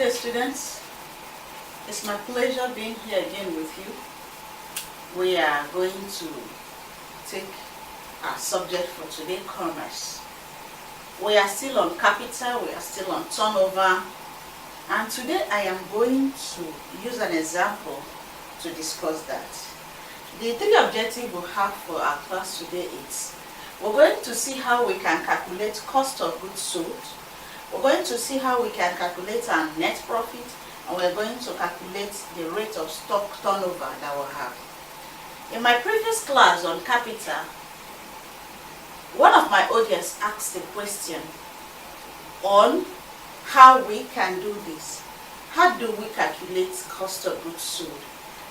day, students. It's my pleasure being here again with you. We are going to take our subject for today, commerce. We are still on capital, we are still on turnover, and today I am going to use an example to discuss that. The three objectives we have for our class today is, we're going to see how we can calculate cost of goods sold. We're going to see how we can calculate our net profit, and we're going to calculate the rate of stock turnover that we'll have. In my previous class on capital, one of my audience asked a question on how we can do this. How do we calculate cost of goods sold?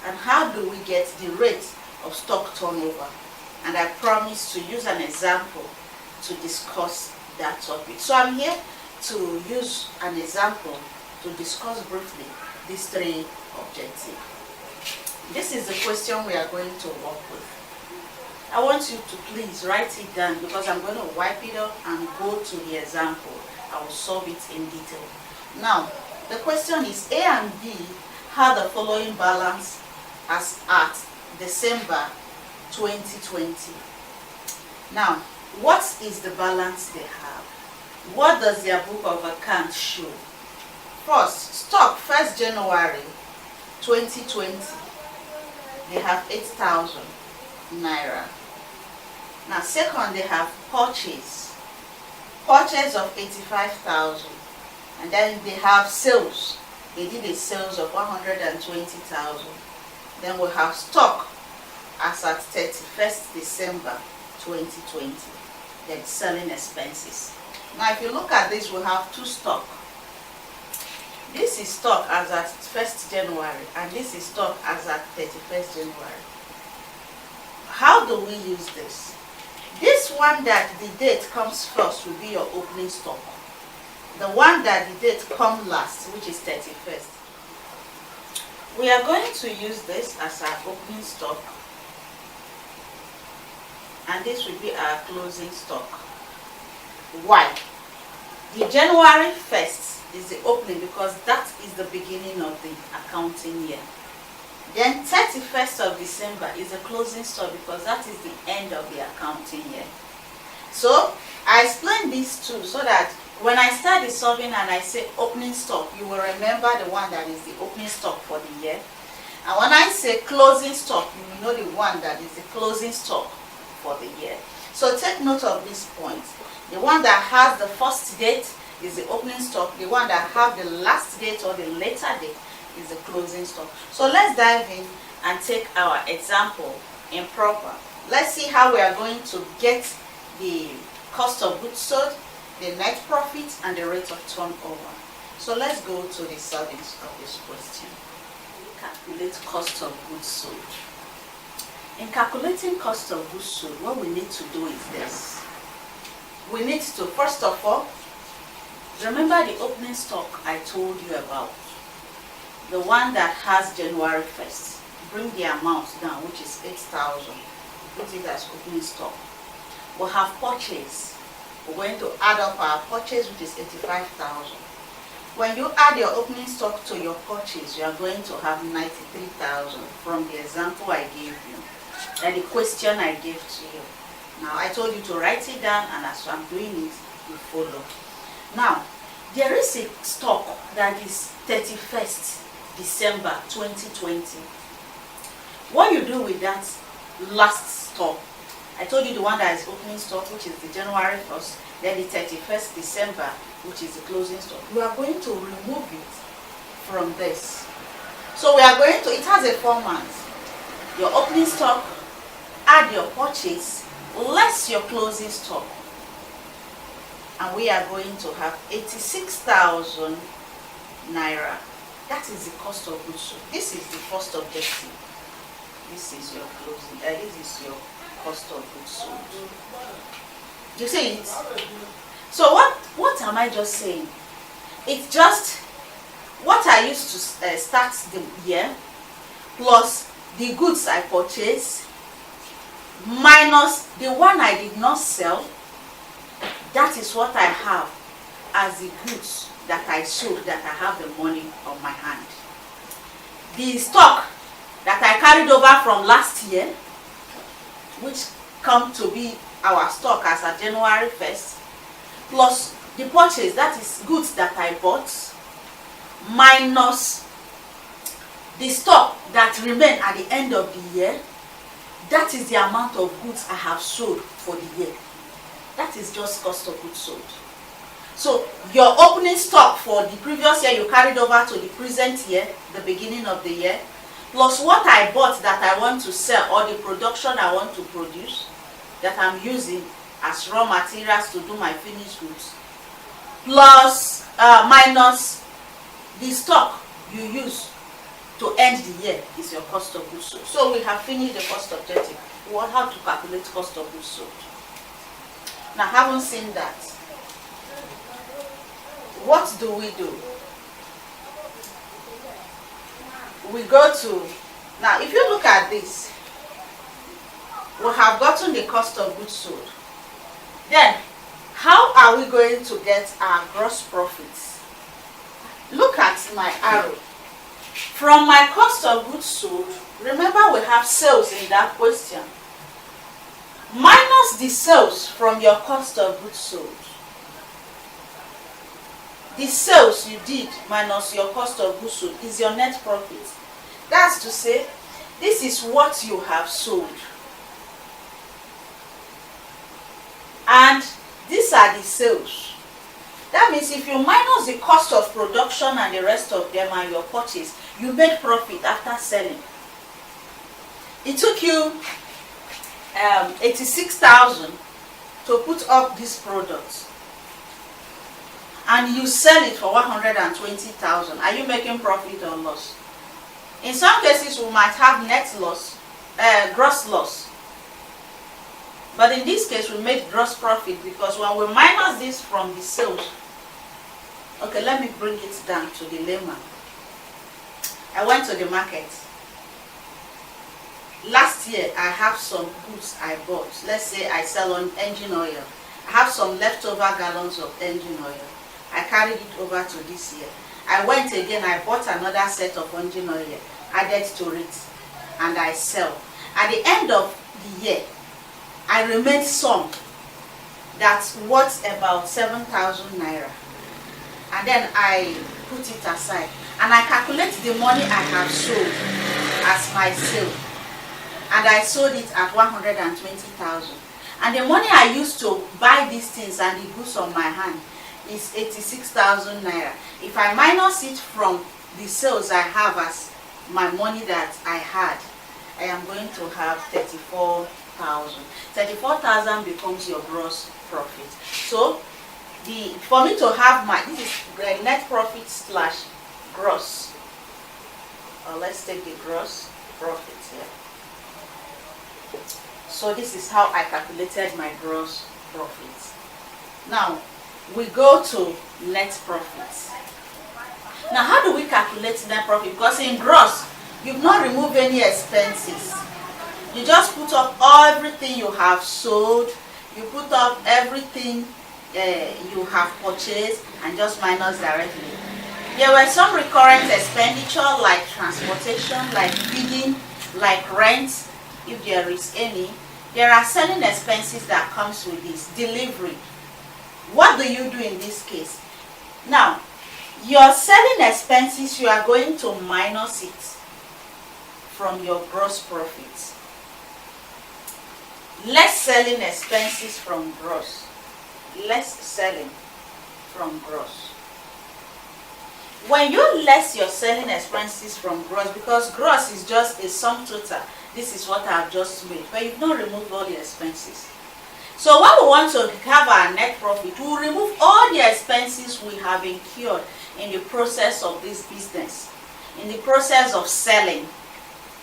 And how do we get the rate of stock turnover? And I promise to use an example to discuss that topic. So I'm here to use an example to discuss briefly these three objectives. This is the question we are going to work with. I want you to please write it down because I'm going to wipe it up and go to the example. I will solve it in detail. Now, the question is, A and B have the following balance as at December 2020. Now, what is the balance they have? What does their book of accounts show? First, stock 1st January 2020. They have 8,000 naira. Now, second, they have purchase of 85,000. And then they have sales. They did a sales of 120,000. Then we have stock as at 31st December 2020. Then selling expenses. Now, if you look at this, we have two stock. This is stock as at 1st January, and this is stock as at 31st January. How do we use this? This one that the date comes first will be your opening stock. The one that the date comes last, which is 31st. We are going to use this as our opening stock, and this will be our closing stock. Why? The January 1st is the opening because that is the beginning of the accounting year. Then 31st of December is the closing stock because that is the end of the accounting year. So I explained these two so that when I start the solving and I say opening stock, you will remember the one that is the opening stock for the year. And when I say closing stock, you will know the one that is the closing stock for the year. So take note of this point. The one that has the first date is the opening stock. The one that has the last date or the later date is the closing stock. So let's dive in and take our example in proper. Let's see how we are going to get the cost of goods sold, the net profit, and the rate of turnover. So let's go to the solving of this question. Calculate cost of goods sold. In calculating cost of goods sold, what we need to do is this. We need to, first of all, remember the opening stock I told you about. The one that has January 1st. Bring the amount down, which is 8,000. Put it as opening stock. We'll have purchase. We're going to add up our purchase, which is 85,000. When you add your opening stock to your purchase, you are going to have 93,000 from the example I gave you. And the question I gave to you. Now, I told you to write it down, and as I'm doing it, you follow. Now, there is a stock that is 31st December 2020. What you do with that last stock, I told you the one that is opening stock, which is the January 1st, then the 31st December, which is the closing stock. You are going to remove it from this. So we are going to, it has a format. Your opening stock, add your purchase, less your closing stock. And we are going to have 86,000 naira. That is the cost of goods sold. This is the first objective. This is your closing. This is your cost of goods sold. Do you see it? So what am I just saying? It's just what I used to start the year plus the goods I purchased minus the one I did not sell. That is what I have as the goods that I sold that I have the money on my hand. The stock that I carried over from last year, which come to be our stock as of January 1st, plus the purchase, that is goods that I bought, minus the stock that remain at the end of the year, that is the amount of goods I have sold for the year. That is just cost of goods sold. So your opening stock for the previous year you carried over to the present year, the beginning of the year, plus what I bought that I want to sell, or the production I want to produce that I'm using as raw materials to do my finished goods, plus minus the stock you use to end the year is your cost of goods sold. So we have finished the first objective. We will have to calculate cost of goods sold. Now, having seen that, what do? We go to, now if you look at this, we have gotten the cost of goods sold. Then, how are we going to get our gross profits? Look at my arrow. From my cost of goods sold, remember we have sales in that question. Minus the sales from your cost of goods sold. The sales you did minus your cost of goods sold is your net profit. That's to say, this is what you have sold. And these are the sales. That means if you minus the cost of production and the rest of them and your purchase, you made profit after selling. It took you 86,000 to put up this product, and you sell it for 120,000. Are you making profit or loss? In some cases, we might have net loss, gross loss. But in this case, we made gross profit because when we minus this from the sales, okay, let me bring it down to the layman. I went to the market. Last year, I have some goods I bought. Let's say I sell on engine oil. I have some leftover gallons of engine oil. I carried it over to this year. I went again, I bought another set of engine oil, added to it, and I sell. At the end of the year, I remained some that's worth about 7,000 naira. And then I put it aside. And I calculate the money I have sold as my sale. And I sold it at 120,000. And the money I used to buy these things and the goods on my hand is 86,000 naira. If I minus it from the sales I have as my money that I had, I am going to have 34,000. 34,000 becomes your gross profit. So, for me to have this is net profit slash gross. Let's take the gross profit here. So this is how I calculated my gross profit. Now, we go to net profit. Now, how do we calculate net profit? Because in gross, you've not removed any expenses. You just put up everything you have sold, you put up everything you have purchased, and just minus directly. There were some recurrent expenditure like transportation, like feeding, like rent, if there is any. There are selling expenses that comes with this. Delivery. What do you do in this case? Now, your selling expenses, you are going to minus it from your gross profits. Less selling expenses from gross. Less selling from gross. When you less your selling expenses from gross, because gross is just a sum total, this is what I have just made, but you've not removed all the expenses. So when we want to have our net profit, we will remove all the expenses we have incurred in the process of this business, in the process of selling,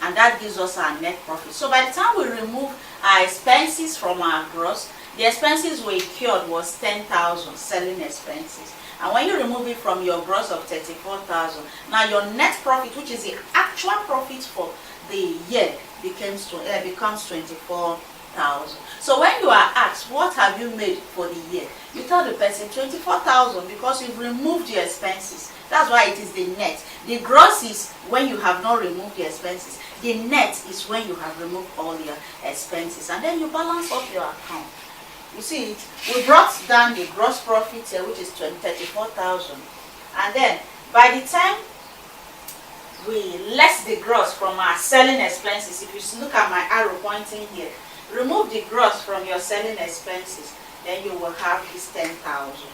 and that gives us our net profit. So by the time we remove our expenses from our gross, the expenses we incurred was 10,000 selling expenses. And when you remove it from your gross of 34,000, now your net profit, which is the actual profit for the year, becomes 24,000. 24,000. So when you are asked, what have you made for the year? You tell the person 24,000 because you've removed your expenses. That's why it is the net. The gross is when you have not removed the expenses. The net is when you have removed all your expenses. And then you balance up your account. You see it? We brought down the gross profit here, which is 34,000. And then by the time we less the gross from our selling expenses, if you look at my arrow pointing here, remove the gross from your selling expenses, then you will have this 10,000.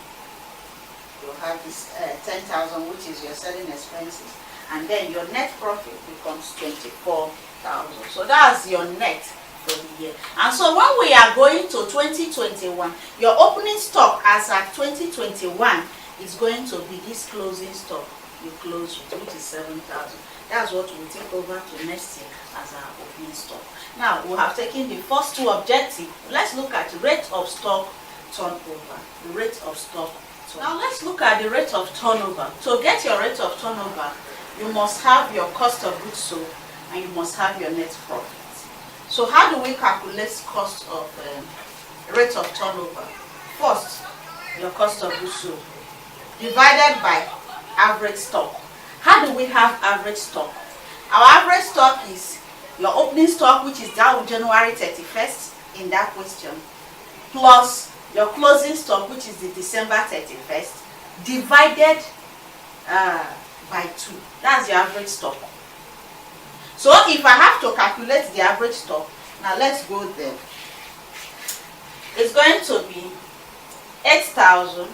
You'll have this 10,000, which is your selling expenses, and then your net profit becomes 24,000. So that's your net for the year. And so when we are going to 2021, your opening stock as at 2021 is going to be this closing stock you close with, which is 7,000. That's what we'll take over to next year as our opening stock. Now we have taken the first two objectives. Let's look at the rate of stock turnover. The rate of stock turnover. Now let's look at the rate of turnover. To get your rate of turnover, you must have your cost of goods sold and you must have your net profit. So how do we calculate cost of rate of turnover? First, your cost of goods sold divided by average stock. How do we have average stock? Our average stock is your opening stock, which is that of January 31st in that question, plus your closing stock, which is the December 31st, divided by 2. That's your average stock. So if I have to calculate the average stock, now let's go there. It's going to be 8,000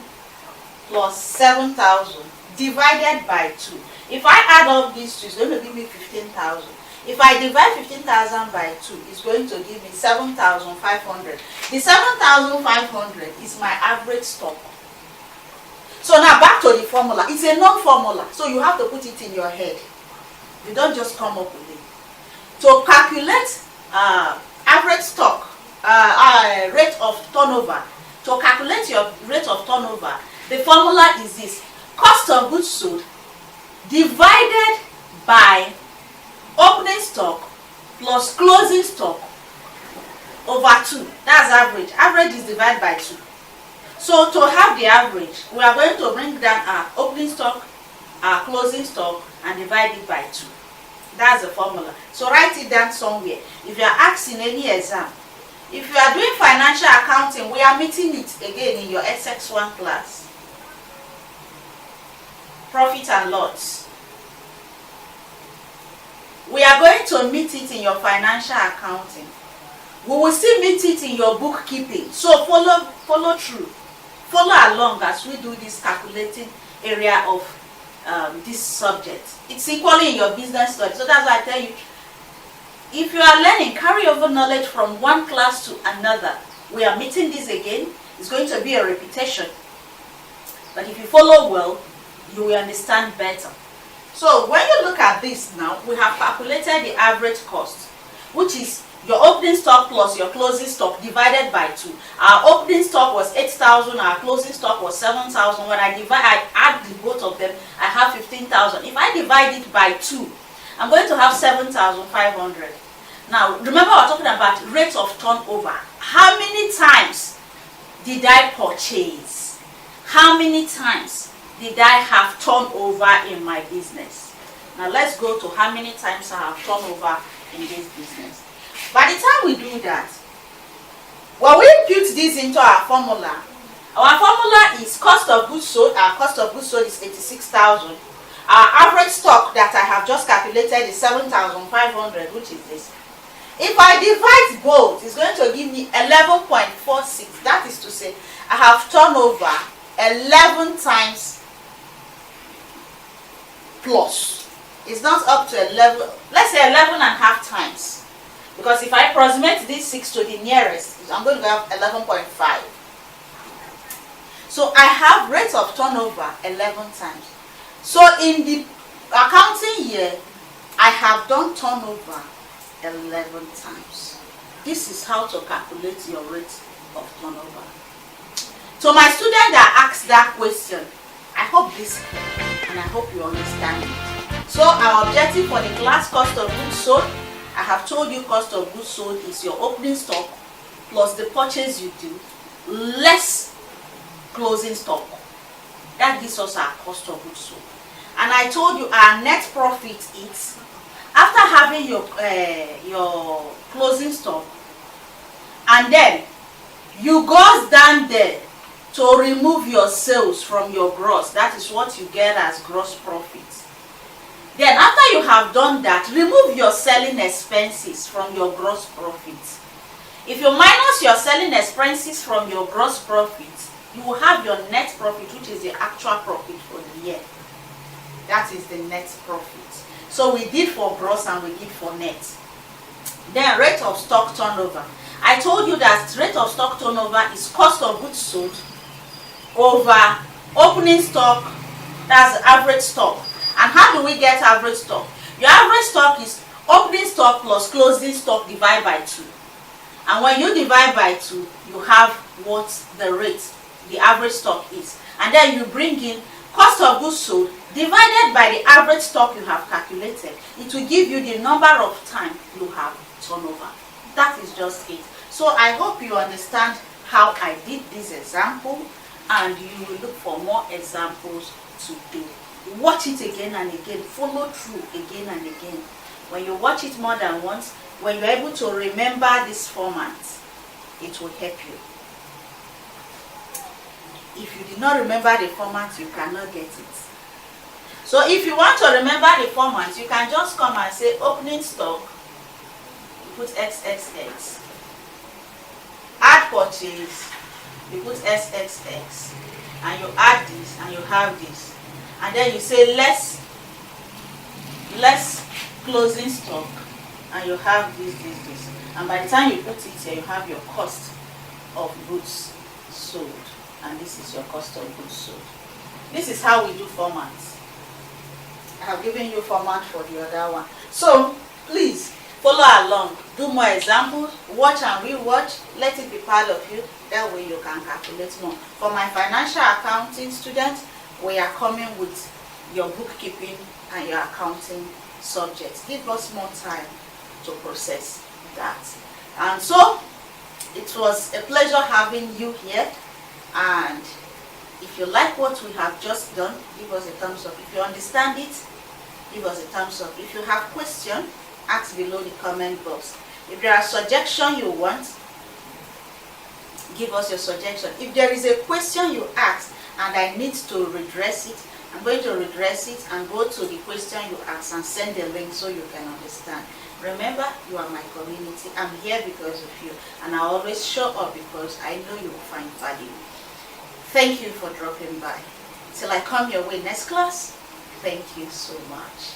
plus 7,000 divided by 2. If I add up these two, it's going to give me 15,000. If I divide 15,000 by 2, it's going to give me 7,500. The 7,500 is my average stock. So now back to the formula. It's a known formula, so you have to put it in your head. You don't just come up with it. To calculate average stock, rate of turnover, to calculate your rate of turnover, the formula is this: cost of goods sold divided by opening stock plus closing stock over 2. That's average. Average is divided by 2. So to have the average, we are going to bring down our opening stock, our closing stock, and divide it by 2. That's the formula. So write it down somewhere. If you are asked in any exam, if you are doing financial accounting, we are meeting it again in your SX1 class. Profit and loss. We are going to meet it in your financial accounting. We will still meet it in your bookkeeping. So follow through. Follow along as we do this calculating area of this subject. It's equally in your business study. So that's why I tell you, if you are learning, carry over knowledge from one class to another. We are meeting this again. It's going to be a repetition. But if you follow well, you will understand better. So when you look at this now, we have calculated the average cost, which is your opening stock plus your closing stock divided by 2. Our opening stock was 8,000, our closing stock was 7,000. When I add the both of them, I have 15,000. If I divide it by 2, I'm going to have 7,500. Now, remember we're talking about rate of turnover. How many times did I purchase? How many times did I have turnover in my business? Now let's go to how many times I have turnover in this business. By the time we do that, when we put this into our formula is cost of goods sold. Our cost of goods sold is 86,000. Our average stock that I have just calculated is 7,500, which is this. If I divide both, it's going to give me 11.46. That is to say, I have turnover 11 times plus. It's not up to 11, let's say 11 and a half times. Because if I approximate this 6 to the nearest, I'm going to have 11.5. So I have rate of turnover 11 times. So in the accounting year, I have done turnover 11 times. This is how to calculate your rate of turnover. So my student that asked that question, I hope this helps and I hope you understand it. So our objective for the class cost of goods sold, I have told you cost of goods sold is your opening stock plus the purchase you do less closing stock. That gives us our cost of goods sold. And I told you our net profit is after having your closing stock, and then you goes down there to remove your sales from your gross. That is what you get as gross profit. Then after you have done that, remove your selling expenses from your gross profit. If you minus your selling expenses from your gross profit, you will have your net profit, which is the actual profit for the year. That is the net profit. So we did for gross and we did for net. Then rate of stock turnover. I told you that rate of stock turnover is cost of goods sold over opening stock, that's average stock. And how do we get average stock? Your average stock is opening stock plus closing stock divided by 2. And when you divide by 2, you have what the rate, the average stock is. And then you bring in cost of goods sold divided by the average stock you have calculated. It will give you the number of time you have turnover. That is just it. So I hope you understand how I did this example, and you will look for more examples today. Watch it again and again, follow through again and again. When you watch it more than once, when you're able to remember this format, it will help you. If you did not remember the format, you cannot get it. So if you want to remember the format, you can just come and say opening stock, you put XXX. Add purchase, you put SXX. And you add this and you have this. And then you say less closing stock, and you have this. And by the time you put it here, you have your cost of goods sold. And this is your cost of goods sold. This is how we do formats. I have given you format for the other one. So please follow along. Do more examples. Watch and re-watch. Let it be part of you. That way you can calculate more. For my financial accounting students, we are coming with your bookkeeping and your accounting subjects. Give us more time to process that. And so it was a pleasure having you here. And if you like what we have just done, give us a thumbs up. If you understand it, give us a thumbs up. If you have questions, ask below the comment box. If there are suggestions you want, give us your suggestion. If there is a question you ask and I need to redress it, I'm going to redress it and go to the question you ask and send a link so you can understand. Remember, you are my community. I'm here because of you, and I always show up because I know you will find value. Thank you for dropping by. Till I come your way next class, thank you so much.